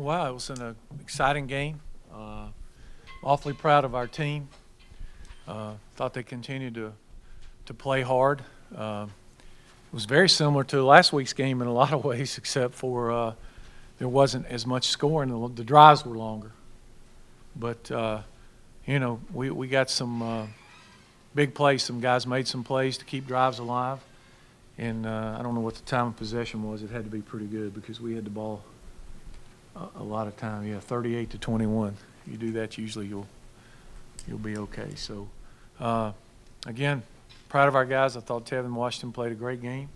Wow, it was an exciting game. Awfully proud of our team. Thought they continued to play hard. It was very similar to last week's game in a lot of ways, except for there wasn't as much scoring. The drives were longer. But, you know, we got some big plays. Some guys made some plays to keep drives alive. And I don't know what the time of possession was. It had to be pretty good because we had the ball a lot of time. Yeah, 38-21. You do that, usually you'll be okay. So, again, proud of our guys. I thought Tevin Washington played a great game.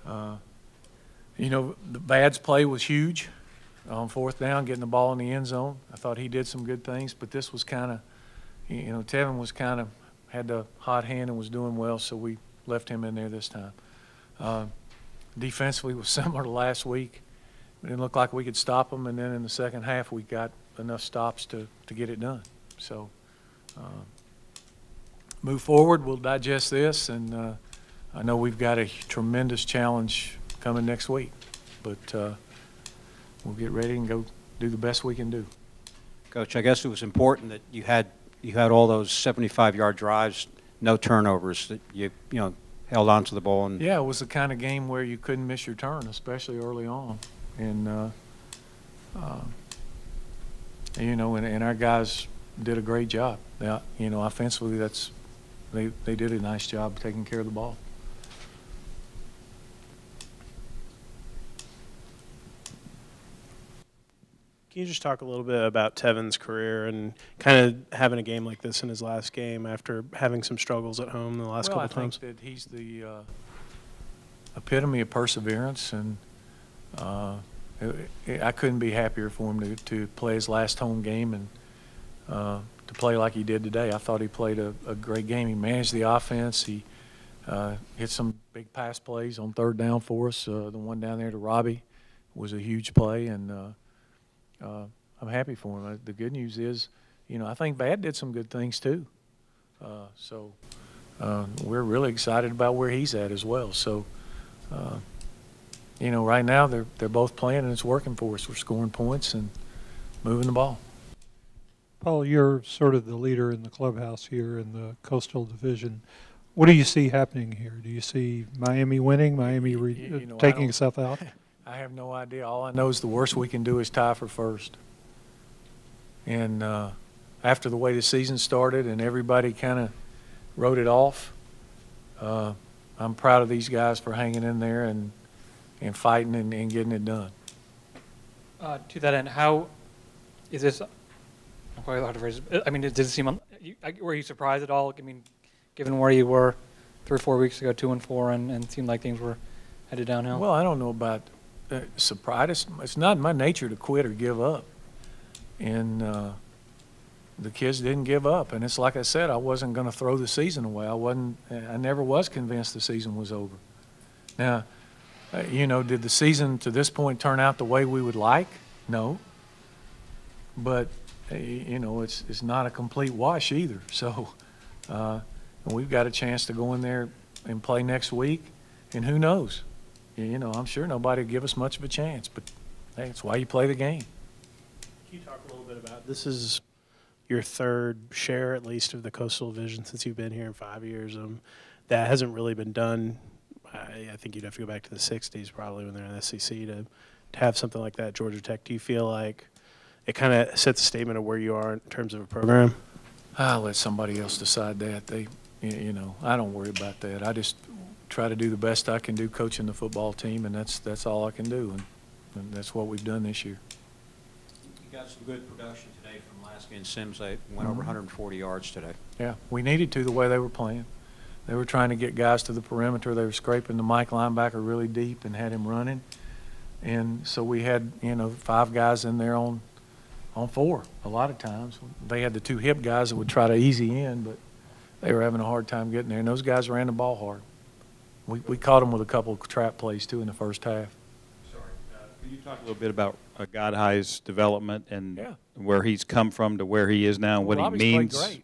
You know, the Bad's play was huge on fourth down, getting the ball in the end zone. I thought he did some good things, but this was kind of, you know, Tevin was kind of had the hot hand and was doing well, so we left him in there this time. Defensively was similar to last week. It didn't look like we could stop them, and then in the second half we got enough stops to get it done. So move forward, we'll digest this, and I know we've got a tremendous challenge coming next week, but we'll get ready and go do the best we can do. Coach, I guess it was important that you had all those 75-yard drives, no turnovers, that you held on to the ball. And yeah, it was the kind of game where you couldn't miss your turn, especially early on. And, you know, and our guys did a great job. Now, you know, offensively, they did a nice job taking care of the ball. Can you just talk a little bit about Tevin's career and kind of having a game like this in his last game after having some struggles at home the last couple of times? I think that he's the epitome of perseverance, and I couldn't be happier for him to play his last home game and to play like he did today. I thought he played a great game. He managed the offense. He hit some big pass plays on third down for us. The one down there to Robbie was a huge play, and I'm happy for him. The good news is, you know, I think Bad did some good things too. So we're really excited about where he's at as well. So, you know, right now they're both playing and it's working for us. We're scoring points and moving the ball. Paul, you're sort of the leader in the clubhouse here in the Coastal Division. What do you see happening here? Do you see Miami winning, Miami taking itself out? I have no idea. All I know is the worst we can do is tie for first. And after the way the season started and everybody kind of wrote it off, I'm proud of these guys for hanging in there and fighting and getting it done. To that end, how is this? I'm quite hard to phrase it. I mean, did it seem? Were you surprised at all? I mean, given where you were 3 or 4 weeks ago, 2-4, and it seemed like things were headed downhill. Well, I don't know about surprised. It's not in my nature to quit or give up, and the kids didn't give up. And it's like I said, I wasn't going to throw the season away. I never was convinced the season was over. Now, you know, did the season to this point turn out the way we would like? No. But you know, it's not a complete wash either. So we've got a chance to go in there and play next week, and who knows? You know, I'm sure nobody will give us much of a chance, but hey, it's why you play the game. Can you talk a little bit about, this is your third share at least of the Coastal Division since you've been here in 5 years. That hasn't really been done. I think you'd have to go back to the 60s probably when they're in the SEC to have something like that at Georgia Tech. Do you feel like it kind of sets a statement of where you are in terms of a program? I'll let somebody else decide that. You know, I don't worry about that. I just try to do the best I can do coaching the football team, and that's all I can do, and that's what we've done this year. You got some good production today from Lasky and Sims. They went over 140 yards today. Yeah, we needed to the way they were playing. They were trying to get guys to the perimeter. They were scraping the Mike linebacker really deep and had him running. And so we had, you know, 5 guys in there on 4 a lot of times. They had the 2 hip guys that would try to easy in, but they were having a hard time getting there. And those guys ran the ball hard. We caught them with a couple of trap plays, too, in the first half. Sorry. Can you talk a little bit about Godhigh's development and where he's come from to where he is now and what Robbie's he means? Played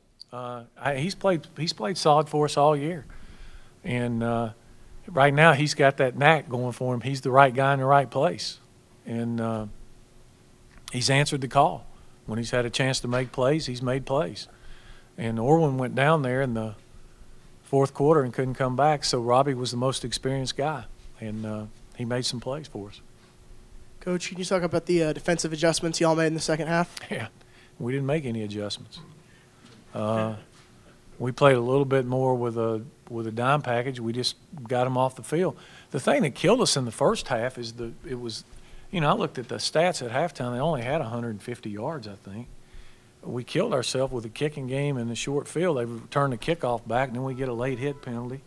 great. He's played solid for us all year. And right now he's got that knack going for him. He's the right guy in the right place. And he's answered the call. When he's had a chance to make plays, he's made plays. And Orwin went down there in the fourth quarter and couldn't come back, so Robbie was the most experienced guy, and he made some plays for us. Coach, can you talk about the defensive adjustments y'all made in the second half? Yeah, we didn't make any adjustments. We played a little bit more with a dime package. We just got them off the field. The thing that killed us in the first half is I looked at the stats at halftime. They only had 150 yards, I think. We killed ourselves with the kicking game in the short field. They returned the kickoff back, and then we get a late hit penalty.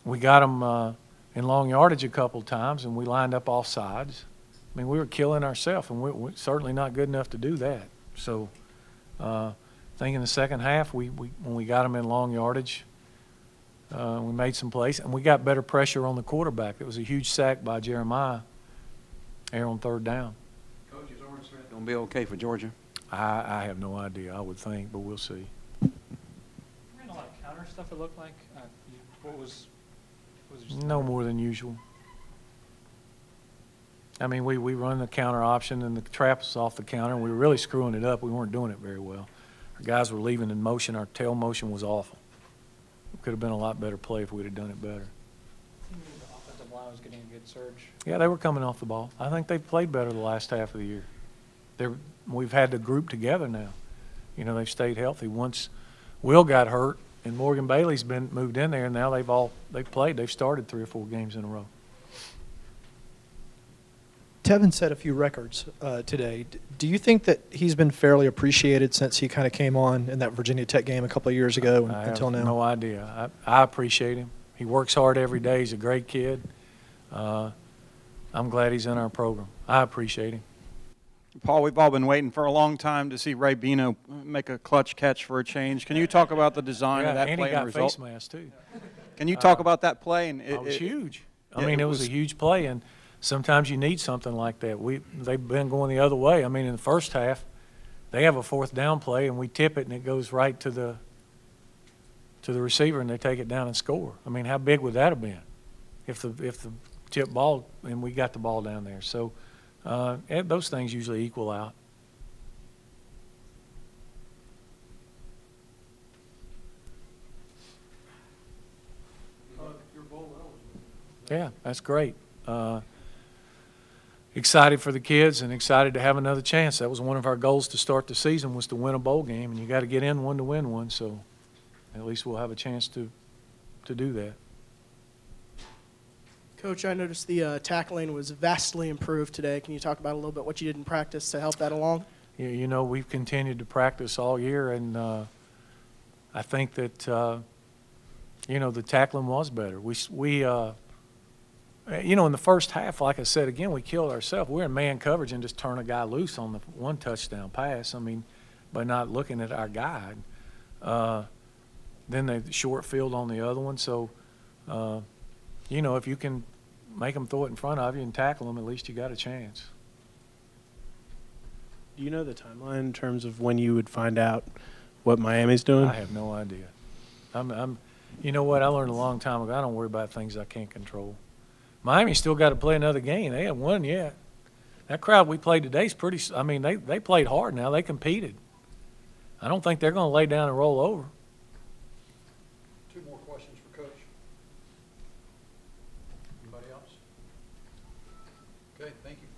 We got them in long yardage a couple times, and we lined up off sides. I mean, we were killing ourselves, and we're certainly not good enough to do that. So I think in the second half, when we got them in long yardage, we made some plays, and we got better pressure on the quarterback. It was a huge sack by Jeremiah there on third down. Coach, is Orange Smith going to be okay for Georgia? I have no idea. I would think, but we'll see. Ran a lot of counter stuff, it looked like. What was it? No more than usual. I mean, we run the counter option, and the trap was off the counter, and we were really screwing it up. We weren't doing it very well. Our guys were leaving in motion. Our tail motion was awful. It could have been a lot better play if we'd have done it better. The offensive line was getting a good surge. Yeah, they were coming off the ball. I think they played better the last half of the year. We've had the group together now. They've stayed healthy. Once Will got hurt and Morgan Bailey's been moved in there, and now they've played. They've started 3 or 4 games in a row. Tevin set a few records today. Do you think that he's been fairly appreciated since he kind of came on in that Virginia Tech game a couple of years ago until now? I have no idea. I appreciate him. He works hard every day. He's a great kid. I'm glad he's in our program. I appreciate him. Paul, we've all been waiting for a long time to see Ray Bino make a clutch catch for a change. Can you talk about the design of that play and the result? And he got face mask, too. Can you talk about that play? And it was huge. Yeah, it was a huge play, and sometimes you need something like that. They've been going the other way. I mean, in the first half, they have a fourth down play, and we tip it, and it goes right to the receiver, and they take it down and score. I mean, how big would that have been if the tip ball and we got the ball down there? So those things usually equal out. Yeah, that's great. Excited for the kids and excited to have another chance. That was one of our goals to start the season, was to win a bowl game, and you got to get in one to win one. So at least we'll have a chance to do that. Coach, I noticed the tackling was vastly improved today. Can you talk about a little bit what you did in practice to help that along? Yeah, we've continued to practice all year, and I think that the tackling was better. In the first half, like I said, again, we killed ourselves. We're in man coverage and just turn a guy loose on the one touchdown pass. I mean, by not looking at our guide. Then the short field on the other one. So, if you can make them throw it in front of you and tackle them, at least you got a chance. Do you know the timeline in terms of when you would find out what Miami's doing? I have no idea. You know what? I learned a long time ago. I don't worry about things I can't control. Miami still got to play another game. They haven't won yet. That crowd we played today is pretty. I mean, they played hard now. They competed. I don't think they're going to lay down and roll over. 2 more questions for Coach. Anybody else? Okay, thank you.